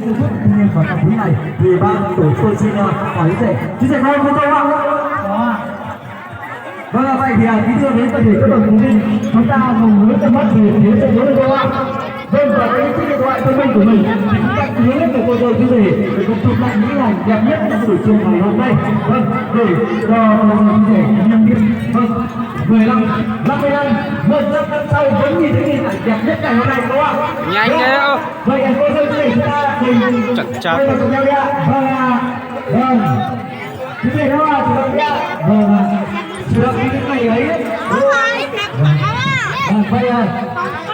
Tuy nhiên vào quý này thì ban tổ chức xin hỏi chia sẻ không có câu ạ? Vâng, vậy thì kính thưa với toàn thể các đồng chí, chúng ta cùng hướng tầm mắt về phía sân khấu được không ạ? Vâng, và cái chiếc điện thoại thông minh của mình chúng ta cứ hết một câu rồi quý vị để cùng chụp lại những hình ảnh đẹp nhất trong buổi chiều ngày hôm nay. Vâng, để cho quý vị nhân viên vâng 15, 55, 15 năm sau vẫn nhìn thấy hình ảnh đẹp nhất ngày hôm nay đúng không ạ? Nhanh thế. Vậy anh cô dâu quý vị chúng ta cùng Chắc chắn. cùng nhau đi ạ. Vâng, quý vị đó là chủ động đi ạ. Vâng ạ. Chủ động những ngày ấy.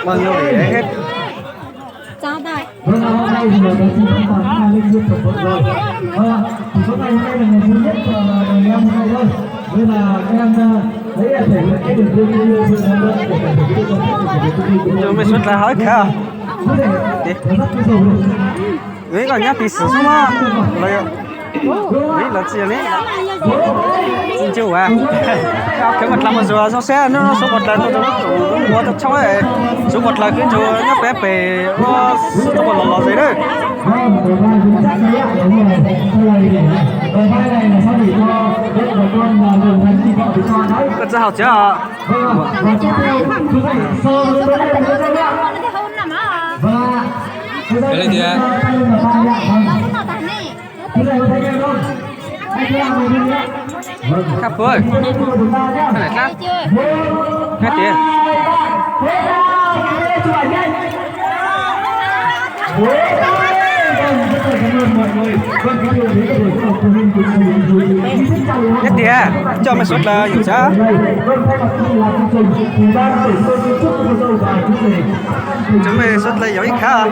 Bao nhiêu để hết. Vâng, hôm nay thì chúng ta còn lên liên tục rồi. Vâng, thì hôm nay là ngày thứ nhất của ngày hôm nay thôi. Nên là các em thấy là thể hiện cái đường dây như sự hỗ trợ của cả những cái Chúng mình xuất là hỏi cả. Đấy là nhá tí sử mà. Đây đấy là gì đấy? Xin chào à. Cái mặt làm mà giờ nó sẽ nó số một là nó mua tập trong ấy. Số một là cái chỗ nó bé bé nó số một lò gì đấy. Cái gì hảo chứ à? Cái này gì à? Khắp ơi. Cái này khác. Hết tiền. Hết tiền. Cho mày xuất là nhiều sao? Chúng mày xuất là nhiều ít khá.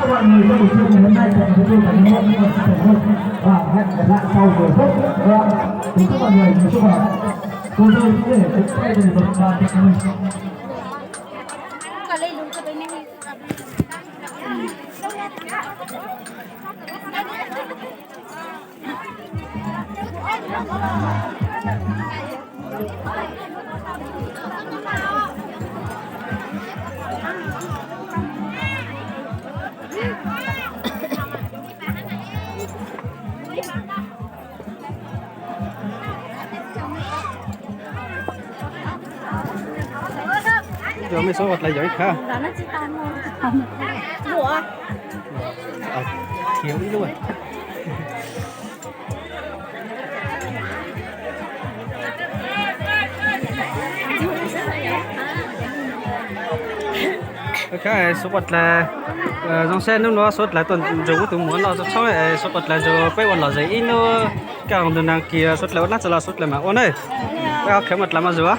Mọi người trong buổi chiều ngày hôm nay cùng chúng tôi cảm ơn và hẹn gặp lại sau buổi phút. Kính chúc mọi người chúc khỏe. Cô dâu có thể cũng quay về một và chúc mừng. Rồi mới số một là giỏi khá. Thiếu ý luôn. Cái số một là dòng xe nó số là tuần dùng từ muốn nó sau này số một là rồi quay quần là giấy nó càng từ nàng kia số là nát là số là mà ôn ơi cái kéo một là mà rửa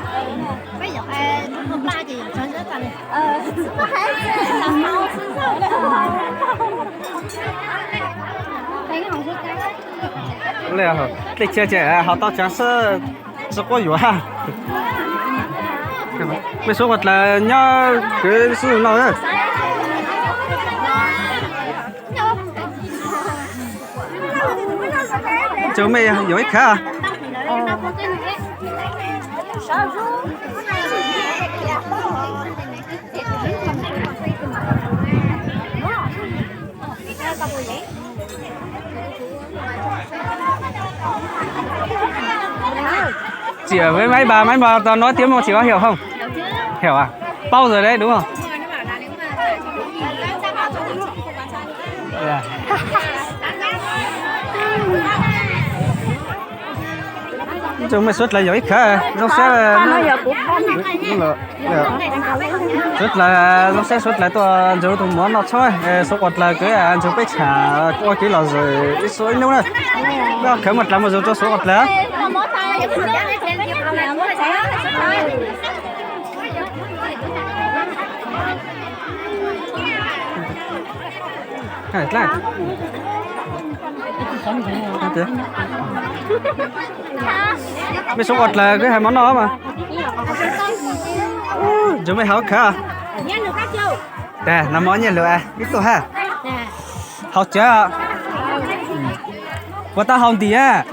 lẽ hả lịch chơi trẻ họ tao chẳng sơ số có nhiều ha mấy số vật là nhá cái số nào đấy chỗ mày giỏi khá chị ở với mấy bà toàn nói tiếng mà chị có hiểu không? Hiểu à? Bao giờ đấy đúng không? Yeah. Chúng mày xuất là giỏi khá, nó sẽ xuất là nó sẽ xuất lại tôi chỗ tôi muốn nó thôi, số một là cái anh chụp cái trả qua cái là rồi ít số lâu này, đó cái một là một rồi cho số một là này lại mấy số một là cái hai món đó mà chúng mày học khá nè làm món gì rồi à biết tôi ha học chưa của ta học gì á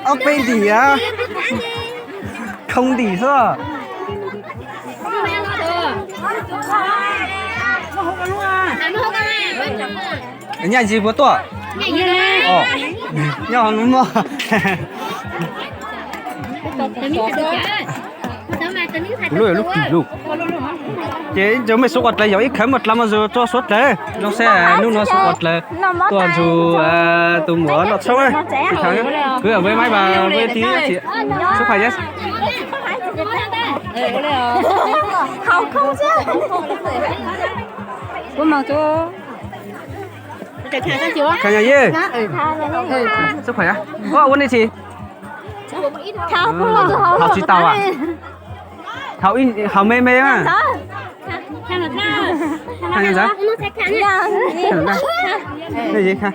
ông bên gì á không đi sao nhà gì bữa to nhỏ lắm mà lùi lúc kỷ lục chế giống mấy số quạt lại giống ít khám một lần mà rồi cho suốt đấy nó sẽ lúc nó số quạt lại toàn dù tụi múa lọt sâu ấy thì thằng cứ ở với máy bà với tí chị số phải chứ không không chứ cô mong chú cả nhà gì số phải á vấn đề gì thảo chỉ tàu à thảo mê mê à thằng gì đó cái gì hả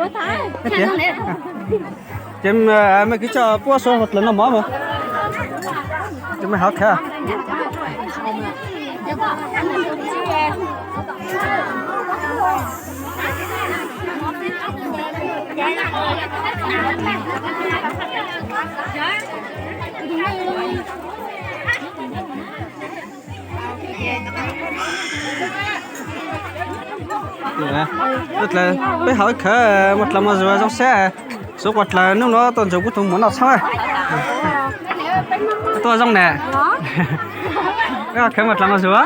chém mấy cái cho bua số một lần nó mỏ mà chém mày hot hả rất là phải hỏi khởi một lần mà rồi trong xe số quạt là nó toàn dùng cái thùng món nào sao tôi trong nè khởi một lần mà rồi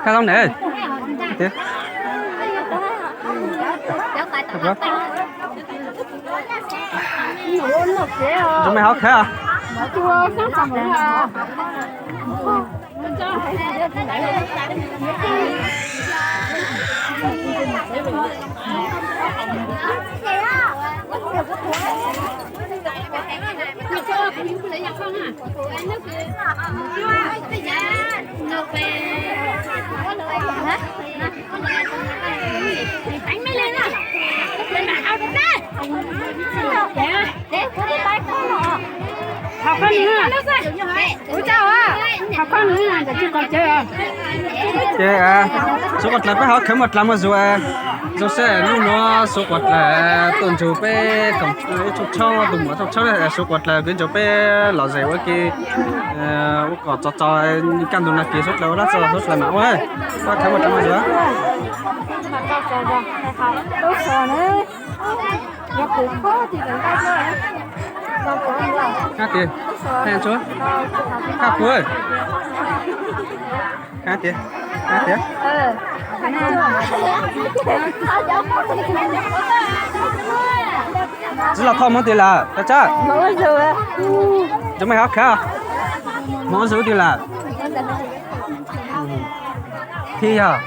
khởi trong nè thế chúng mày hỏi khởi à học con nữa ủa chào à học con nữa là chưa còn chơi à chơi à số quạt là phải hỏi khởi một lần mà rồi rồi sẽ lúc nó số quạt là tuần chủ pe cầm chụp cho tụi mua chụp cho là số quạt là cái chỗ pe lò dày quá kia có cho căn tụi nó kia số lâu đó số là nào ấy có khởi một lần mà rồi tốt rồi nữa gặp cũng khó thì đừng có chơi cá tiền hẹn chú cá cuối cá tiền rất là thơm món tiền là ta chắc chúng mày học khá món số tiền là thì à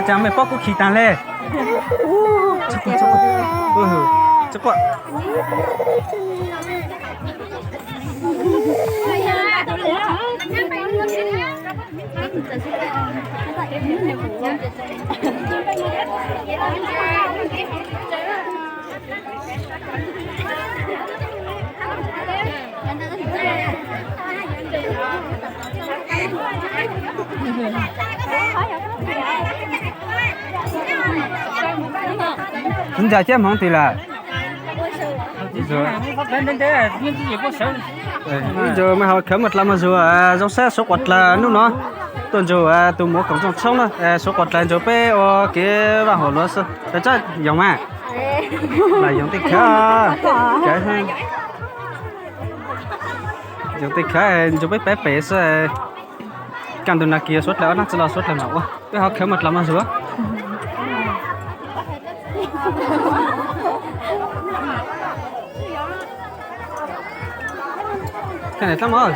chẳng mày bóc có khí tàn lệ chắc quá Xin chào chị mong thì là giờ mà họ khởi một lần mà rồi trong xe số quạt là lúc nó tuần rồi tụi mua cổng trong sông đó số quạt là chỗ pe ở kia và hồ lúa sao để cho giống à là giống tích khá cái hơn giống tích khá chỗ pe pe pe sao căn tụi nó kia suốt là nó sẽ là suốt là nào cái họ khởi một lần mà rồi cái này lắm rồi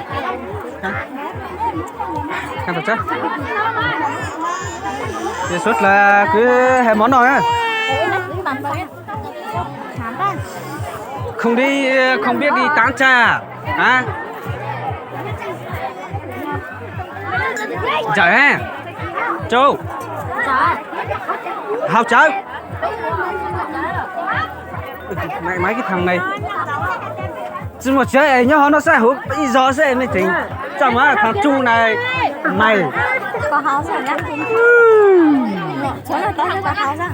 căn thật chắc đề xuất là cứ hai món rồi á không đi không biết đi tán trà à trời ha chú học chơi mấy cái thằng này chứ mà chơi nhá nó sẽ hút bây giờ sẽ mới tính chẳng mà thằng Chu này mày có háo rồi nhá chơi là có háo ra